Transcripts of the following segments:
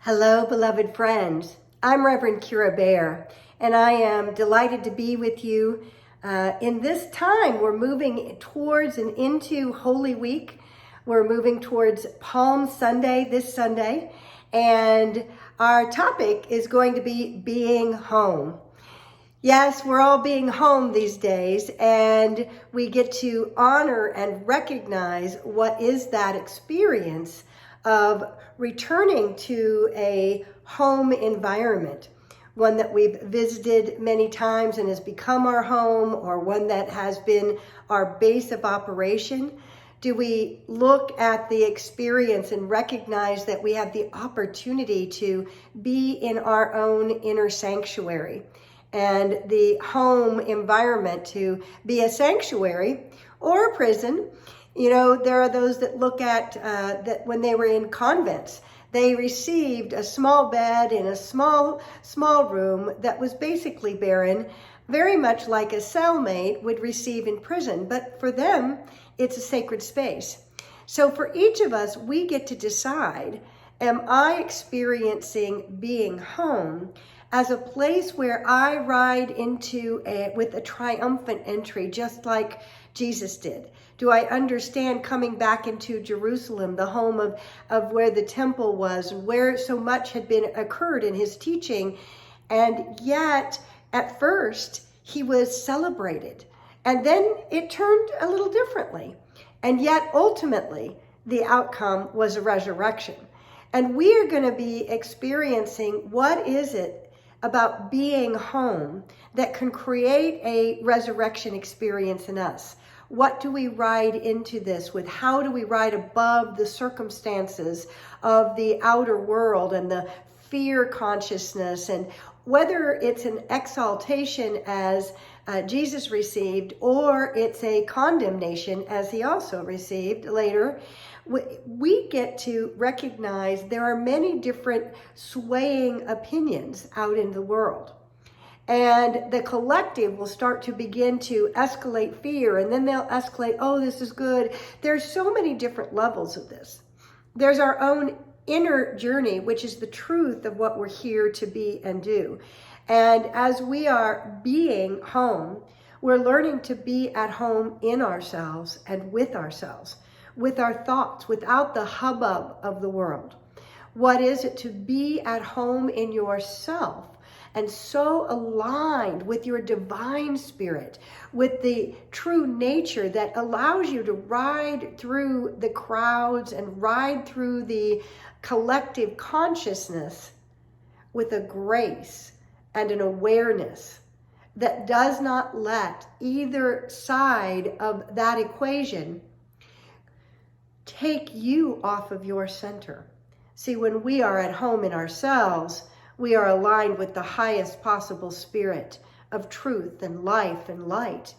Hello, beloved friends. I'm Reverend Kyra, and I am delighted to be with you in this time. We're moving towards and into Holy Week. We're moving towards Palm Sunday this Sunday, and our topic is going to be being home. Yes, we're all being home these days, and we get to honor and recognize what is that experience of returning to a home environment, one that we've visited many times and has become our home, or one that has been our base of operation. Do we look at the experience and recognize that we have the opportunity to be in our own inner sanctuary, and the home environment to be a sanctuary or a prison? You know, there are those that look at that when they were in convents, they received a small bed in a small room that was basically barren, very much like a cellmate would receive in prison. But for them, it's a sacred space. So for each of us, we get to decide, am I experiencing being home as a place where I ride into with a triumphant entry, just like Jesus did? Do I understand coming back into Jerusalem, the home of where the temple was, and where so much had been occurred in his teaching? And yet, at first, he was celebrated. And then it turned a little differently. And yet, ultimately, the outcome was a resurrection. And we are going to be experiencing what is it about being home that can create a resurrection experience in us. What do we ride into this with? How do we ride above the circumstances of the outer world and the fear consciousness? And whether it's an exaltation as Jesus received, or it's a condemnation as he also received later, we get to recognize there are many different swaying opinions out in the world. And the collective will start to begin to escalate fear, and then they'll escalate, oh, this is good. There's so many different levels of this. There's our own inner journey, which is the truth of what we're here to be and do. And as we are being home, we're learning to be at home in ourselves and with ourselves, with our thoughts, without the hubbub of the world. What is it to be at home in yourself? And so aligned with your divine spirit, with the true nature that allows you to ride through the crowds and ride through the collective consciousness with a grace and an awareness that does not let either side of that equation take you off of your center. See, when we are at home in ourselves, we are aligned with the highest possible spirit of truth and life and light.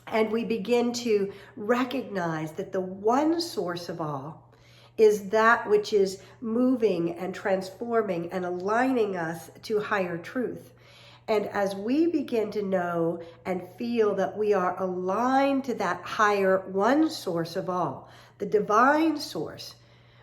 And we begin to recognize that the one source of all is that which is moving and transforming and aligning us to higher truth. And as we begin to know and feel that we are aligned to that higher one source of all, the divine source,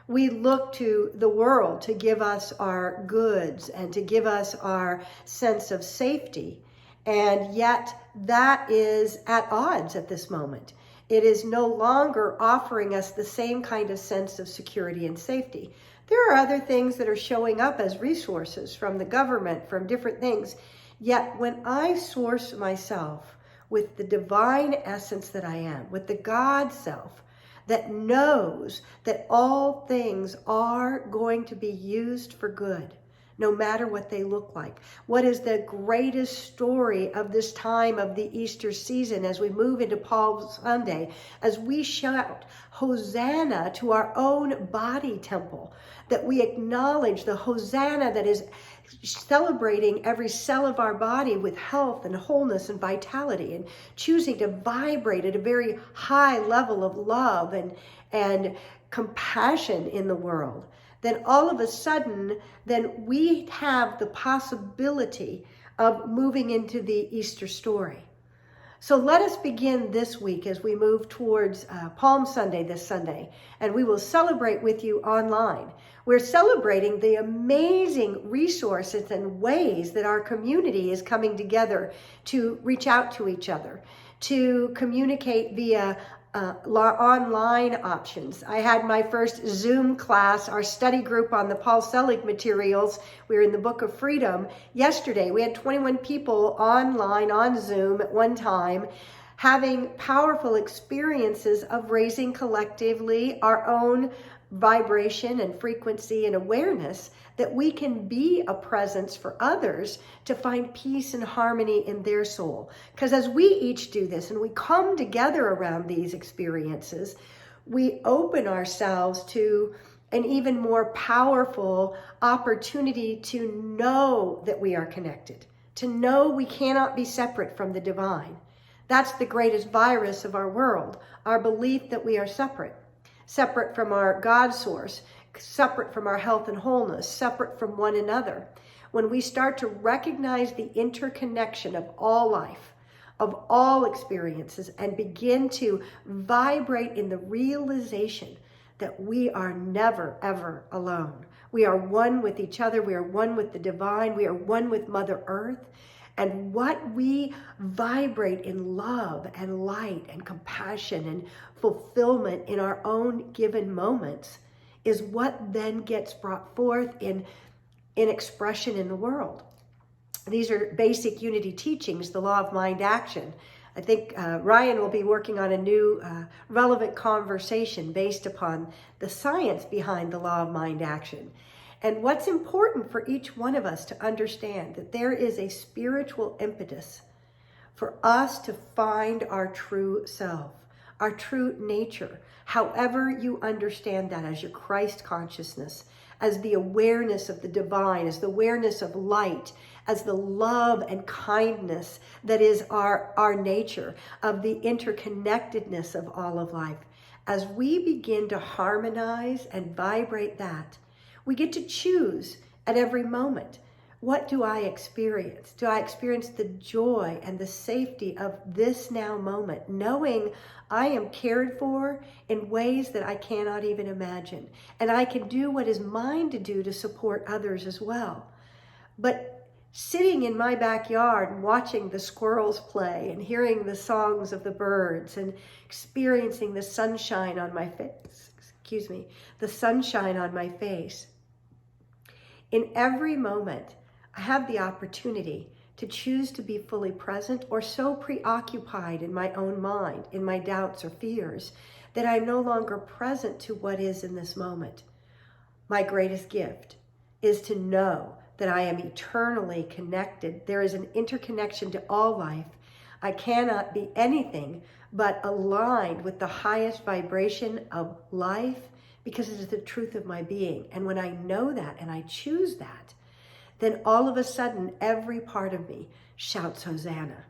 we look to the world to give us our goods and to give us our sense of safety. And yet that is at odds at this moment. It is no longer offering us the same kind of sense of security and safety. There are other things that are showing up as resources from the government, from different things. Yet when I source myself with the divine essence that I am, with the God self, that knows that all things are going to be used for good, no matter what they look like. What is the greatest story of this time of the Easter season as we move into Palm Sunday, as we shout Hosanna to our own body temple, that we acknowledge the Hosanna that is celebrating every cell of our body with health and wholeness and vitality, and choosing to vibrate at a very high level of love and compassion in the world. Then all of a sudden, then we have the possibility of moving into the Easter story. So let us begin this week as we move towards Palm Sunday this Sunday, and we will celebrate with you online. We're celebrating the amazing resources and ways that our community is coming together to reach out to each other, to communicate via online options. I had my first Zoom class, our study group on the Paul Selig materials. We were in the Book of Freedom yesterday. We had 21 people online on Zoom at one time, having powerful experiences of raising collectively our own vibration and frequency and awareness that we can be a presence for others to find peace and harmony in their soul. Because as we each do this and we come together around these experiences, we open ourselves to an even more powerful opportunity to know that we are connected, to know we cannot be separate from the divine. That's the greatest virus of our world, our belief that we are separate from our God source, separate from our health and wholeness, separate from one another. When we start to recognize the interconnection of all life, of all experiences, and begin to vibrate in the realization that we are never, ever alone. We are one with each other. We are one with the divine. We are one with Mother Earth. And what we vibrate in love and light and compassion and fulfillment in our own given moments is what then gets brought forth in expression in the world. These are basic unity teachings, the law of mind action. I think Ryan will be working on a new relevant conversation based upon the science behind the law of mind action. And what's important for each one of us to understand that there is a spiritual impetus for us to find our true self, our true nature, however you understand that as your Christ consciousness, as the awareness of the divine, as the awareness of light, as the love and kindness that is our nature, of the interconnectedness of all of life. As we begin to harmonize and vibrate that, we get to choose at every moment. What do I experience? Do I experience the joy and the safety of this now moment, knowing I am cared for in ways that I cannot even imagine, and I can do what is mine to do to support others as well. But sitting in my backyard and watching the squirrels play and hearing the songs of the birds and experiencing the sunshine on my face, the sunshine on my face. In every moment, I have the opportunity to choose to be fully present or so preoccupied in my own mind, in my doubts or fears, that I'm no longer present to what is in this moment. My greatest gift is to know that I am eternally connected. There is an interconnection to all life. I cannot be anything but aligned with the highest vibration of life, because it is the truth of my being. And when I know that and I choose that, then all of a sudden, every part of me shouts Hosanna,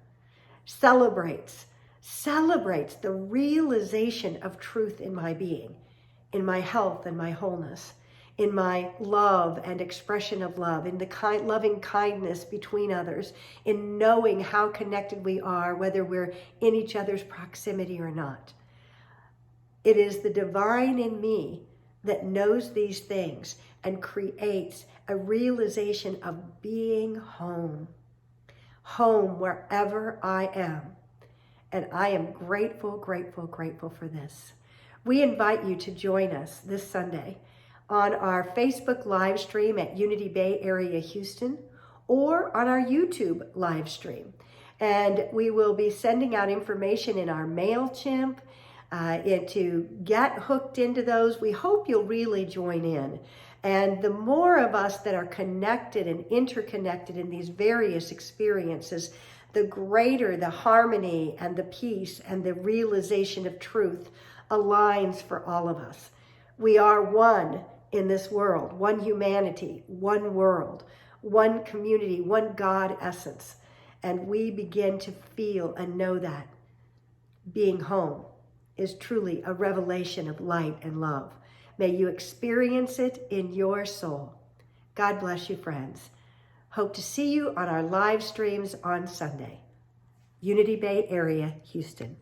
celebrates the realization of truth in my being, in my health and my wholeness, in my love and expression of love, in the loving kindness between others, in knowing how connected we are, whether we're in each other's proximity or not. It is the divine in me that knows these things and creates a realization of being home wherever I am. And I am grateful, grateful, grateful for this. We invite you to join us this Sunday on our Facebook live stream at Unity Bay Area, Houston, or on our YouTube live stream. And we will be sending out information in our MailChimp, to get hooked into those. We hope you'll really join in. And the more of us that are connected and interconnected in these various experiences, the greater the harmony and the peace and the realization of truth aligns for all of us. We are one in this world, one humanity, one world, one community, one God essence. And we begin to feel and know that being home is truly a revelation of light and love. May you experience it in your soul. God bless you, friends. Hope to see you on our live streams on Sunday. Unity Bay area, Houston.